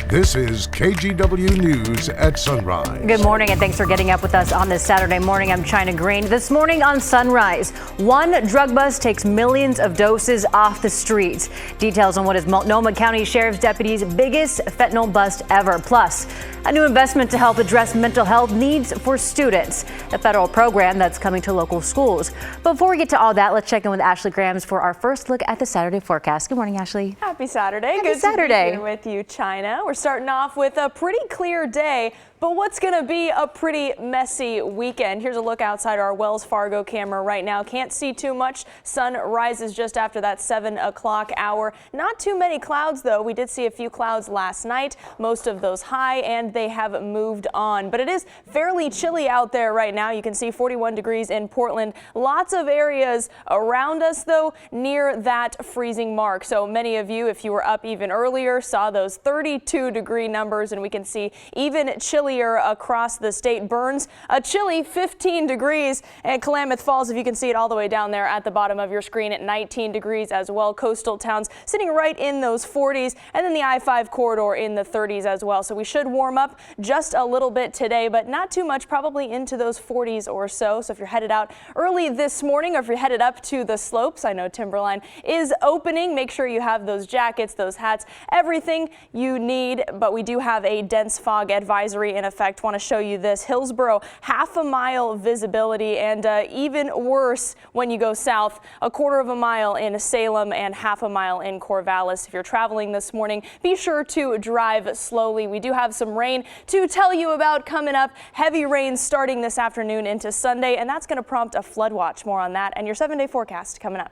This is KGW News at Sunrise. Good morning and thanks for getting up with us on this Saturday morning. I'm China Green. This morning on Sunrise, one drug bust takes millions of doses off the streets. Details on what is Multnomah County Sheriff's deputies' biggest fentanyl bust ever. Plus, a new investment to help address mental health needs for students. A federal program that's coming to local schools. Before we get to all that, let's check in with Ashley Grams for our first look at the Saturday forecast. Good morning, Ashley. Happy Saturday. Happy Good Saturday. to be here with you, China. We're starting off with a pretty clear day, but what's going to be a pretty messy weekend. Here's a look outside our Wells Fargo camera right now. Can't see too much. Sun rises just after that 7 o'clock hour. Not too many clouds, though. We did see a few clouds last night, most of those high, and they have moved on. But it is fairly chilly out there right now. You can see 41 degrees in Portland. Lots of areas around us, though, near that freezing mark. So many of you, if you were up even earlier, saw those 32-degree numbers, and we can see even chillier across the state. Burns, a chilly 15 degrees, and Klamath Falls, if you can see it all the way down there at the bottom of your screen, at 19 degrees as well. Coastal towns sitting right in those 40s, and then the I-5 corridor in the 30s as well. So we should warm up just a little bit today, but not too much, probably into those 40s or so. So if you're headed out early this morning, or if you're headed up to the slopes, I know Timberline is opening. Make sure you have those jackets, those hats, everything you need. But we do have a dense fog advisory in effect. Want to show you this. Hillsboro, half a mile visibility, and even worse when you go south, a quarter of a mile in Salem and half a mile in Corvallis. If you're traveling this morning, be sure to drive slowly. We do have some rain to tell you about coming up. Heavy rain starting this afternoon into Sunday, and that's going to prompt a flood watch. More on that and your 7-day forecast coming up.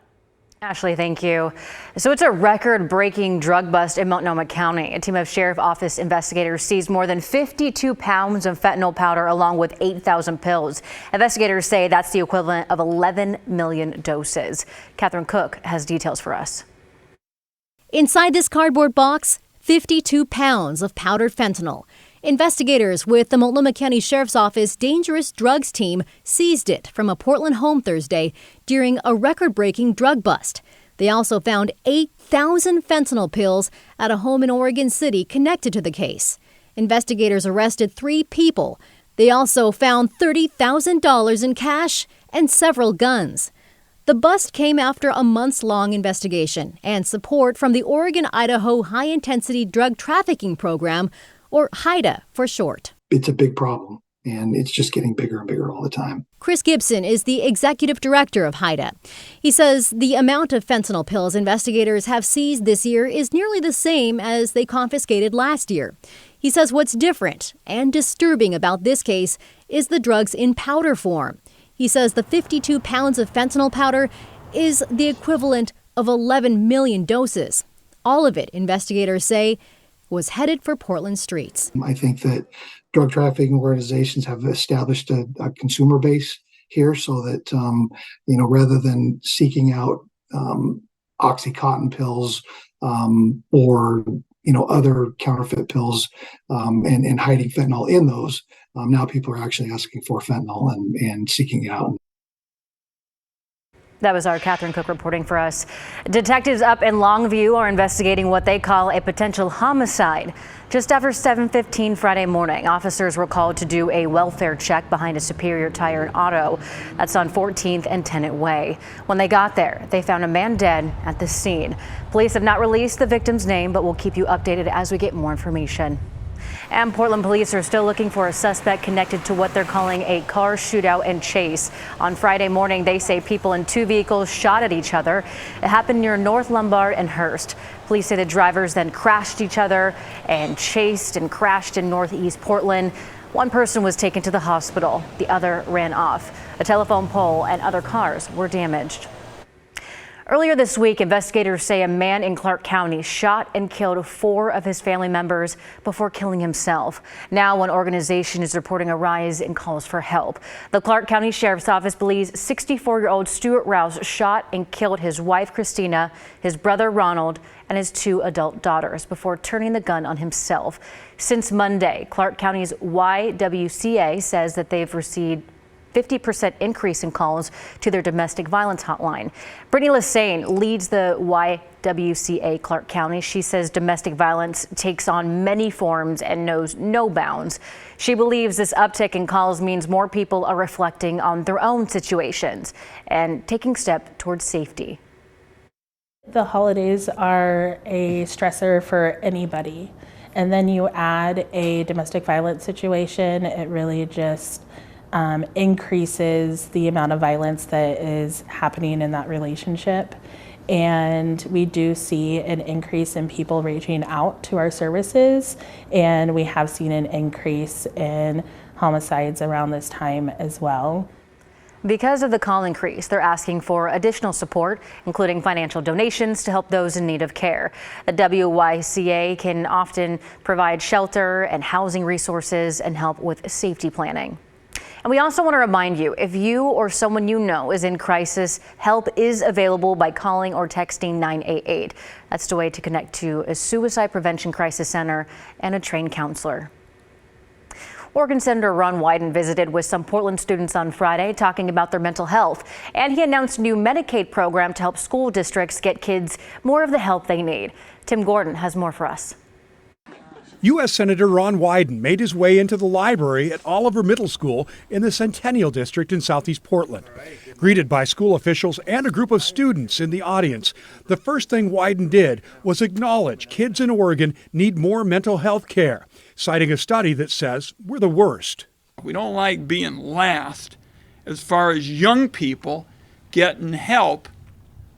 Ashley, thank you. So it's a record-breaking drug bust in Multnomah County. A team of sheriff office investigators seized more than 52 pounds of fentanyl powder along with 8,000 pills. Investigators say that's the equivalent of 11 million doses. Catherine Cook has details for us. Inside this cardboard box, 52 pounds of powdered fentanyl. Investigators with the Multnomah County Sheriff's Office Dangerous Drugs Team seized it from a Portland home Thursday during a record-breaking drug bust. They also found 8,000 fentanyl pills at a home in Oregon City connected to the case. Investigators arrested 3 people. They also found $30,000 in cash and several guns. The bust came after a months-long investigation and support from the Oregon-Idaho High-Intensity Drug Trafficking Program, or HIDTA for short. It's a big problem, and it's just getting bigger and bigger all the time. Chris Gibson is the executive director of HIDTA. He says the amount of fentanyl pills investigators have seized this year is nearly the same as they confiscated last year. He says what's different and disturbing about this case is the drugs in powder form. He says the 52 pounds of fentanyl powder is the equivalent of 11 million doses. All of it, investigators say, was headed for Portland streets. I think that drug trafficking organizations have established a consumer base here so that, rather than seeking out Oxycontin pills or, other counterfeit pills and hiding fentanyl in those, now people are actually asking for fentanyl and seeking it out. That was our Catherine Cook reporting for us. Detectives up in Longview are investigating what they call a potential homicide. Just after 7:15 Friday morning, officers were called to do a welfare check behind a Superior Tire and Auto. That's on 14th and Tennant Way. When they got there, they found a man dead at the scene. Police have not released the victim's name, but we'll keep you updated as we get more information. And Portland police are still looking for a suspect connected to what they're calling a car shootout and chase. On Friday morning, they say people in 2 vehicles shot at each other. It happened near North Lombard and Hearst. Police say the drivers then crashed each other and chased and crashed in Northeast Portland. One person was taken to the hospital. The other ran off. A telephone pole and other cars were damaged. Earlier this week, investigators say a man in Clark County shot and killed 4 of his family members before killing himself. Now, one organization is reporting a rise in calls for help. The Clark County Sheriff's Office believes 64-year-old Stuart Rouse shot and killed his wife, Christina, his brother, Ronald, and his 2 adult daughters before turning the gun on himself. Since Monday, Clark County's YWCA says that they've received 50% increase in calls to their domestic violence hotline. Brittany Lassane leads the YWCA Clark County. She says domestic violence takes on many forms and knows no bounds. She believes this uptick in calls means more people are reflecting on their own situations and taking steps towards safety. The holidays are a stressor for anybody. And then you add a domestic violence situation, it really just increases the amount of violence that is happening in that relationship. And we do see an increase in people reaching out to our services, and we have seen an increase in homicides around this time as well. Because of the call increase, they're asking for additional support, including financial donations to help those in need of care. The WYCA can often provide shelter and housing resources and help with safety planning. And we also want to remind you, if you or someone you know is in crisis, help is available by calling or texting 988. That's the way to connect to a suicide prevention crisis center and a trained counselor. Oregon Senator Ron Wyden visited with some Portland students on Friday talking about their mental health, and he announced a new Medicaid program to help school districts get kids more of the help they need. Tim Gordon has more for us. U.S. Senator Ron Wyden made his way into the library at Oliver Middle School in the Centennial District in southeast Portland. Greeted by school officials and a group of students in the audience, the first thing Wyden did was acknowledge kids in Oregon need more mental health care, citing a study that says we're the worst. We don't like being last as far as young people getting help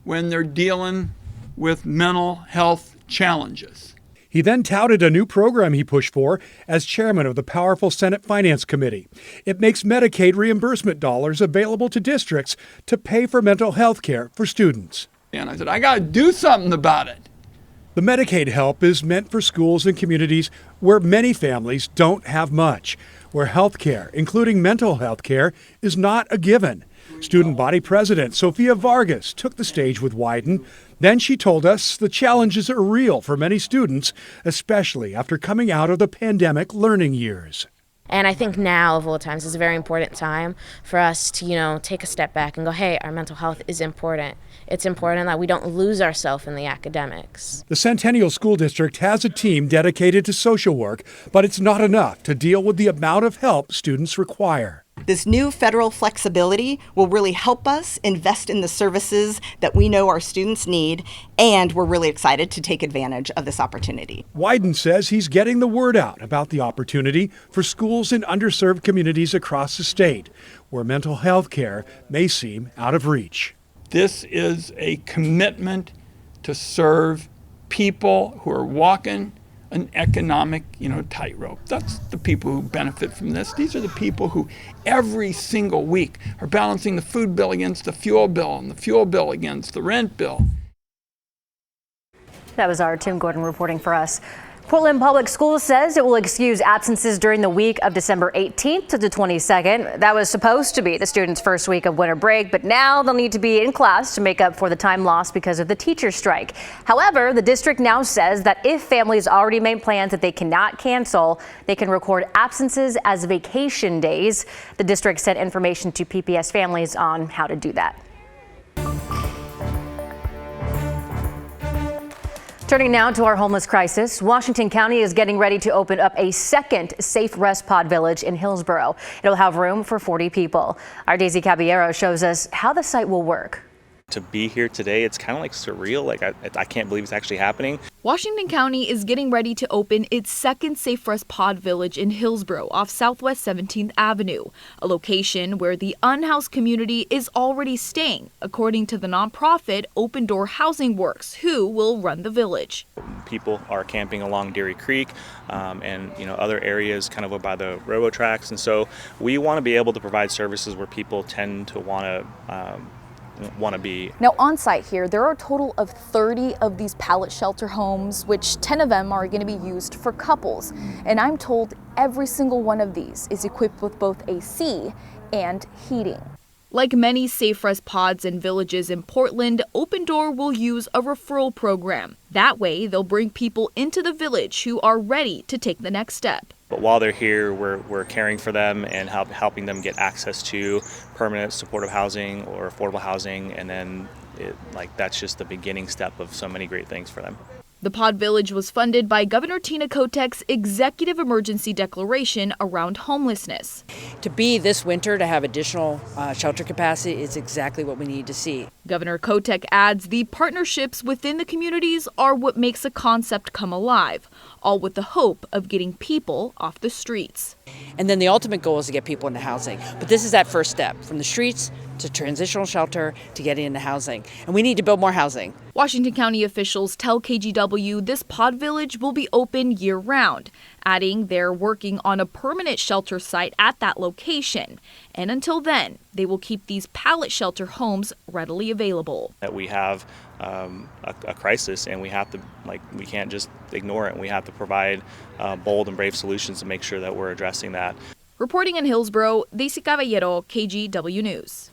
when they're dealing with mental health challenges. He then touted a new program he pushed for as chairman of the powerful Senate Finance Committee. It makes Medicaid reimbursement dollars available to districts to pay for mental health care for students. And I said, I got to do something about it. The Medicaid help is meant for schools and communities where many families don't have much, where health care, including mental health care, is not a given. Student body president Sofia Vargas took the stage with Wyden. Then she told us the challenges are real for many students, especially after coming out of the pandemic learning years. And I think now of all times is a very important time for us to, take a step back and go, hey, our mental health is important. It's important that we don't lose ourselves in the academics. The Centennial School District has a team dedicated to social work, but it's not enough to deal with the amount of help students require. This new federal flexibility will really help us invest in the services that we know our students need, and we're really excited to take advantage of this opportunity. Wyden says he's getting the word out about the opportunity for schools in underserved communities across the state, where mental health care may seem out of reach. This is a commitment to serve people who are walking an economic, tightrope. That's the people who benefit from this. These are the people who every single week are balancing the food bill against the fuel bill and the fuel bill against the rent bill. That was our Tim Gordon reporting for us. Portland Public Schools says it will excuse absences during the week of December 18th to the 22nd. That was supposed to be the students' first week of winter break, but now they'll need to be in class to make up for the time lost because of the teacher strike. However, the district now says that if families already made plans that they cannot cancel, they can record absences as vacation days. The district sent information to PPS families on how to do that. Turning now to our homeless crisis, Washington County is getting ready to open up a second Safe Rest Pod Village in Hillsborough. It'll have room for 40 people. Our Daisy Caballero shows us how the site will work. To be here today, it's kind of like surreal. I can't believe it's actually happening. Washington County is getting ready to open its second Safe Rest Pod Village in Hillsborough off Southwest 17th Avenue, a location where the unhoused community is already staying, according to the nonprofit Open Door Housing Works, who will run the village. People are camping along Dairy Creek and other areas kind of by the railroad tracks, and so we want to be able to provide services where people tend to want to be. Now on site here, there are a total of 30 of these pallet shelter homes, which 10 of them are going to be used for couples. And I'm told every single one of these is equipped with both AC and heating. Like many Safe Rest pods and villages in Portland, Open Door will use a referral program. That way, they'll bring people into the village who are ready to take the next step. But while they're here, we're caring for them and helping them get access to permanent supportive housing or affordable housing, and then that's just the beginning step of so many great things for them. The Pod Village was funded by Governor Tina Kotek's executive emergency declaration around homelessness. To be this winter to have additional shelter capacity is exactly what we need to see. Governor Kotek adds the partnerships within the communities are what makes a concept come alive, all with the hope of getting people off the streets. And then the ultimate goal is to get people into housing. But this is that first step, from the streets to transitional shelter to getting into housing. And we need to build more housing. Washington County officials tell KGW this Pod Village will be open year-round, adding they're working on a permanent shelter site at that location. And until then, they will keep these pallet shelter homes readily available. That we have a crisis, and we have to, we can't just ignore it. We have to provide bold and brave solutions to make sure that we're addressing that. Reporting in Hillsborough, Daisy Caballero, KGW News.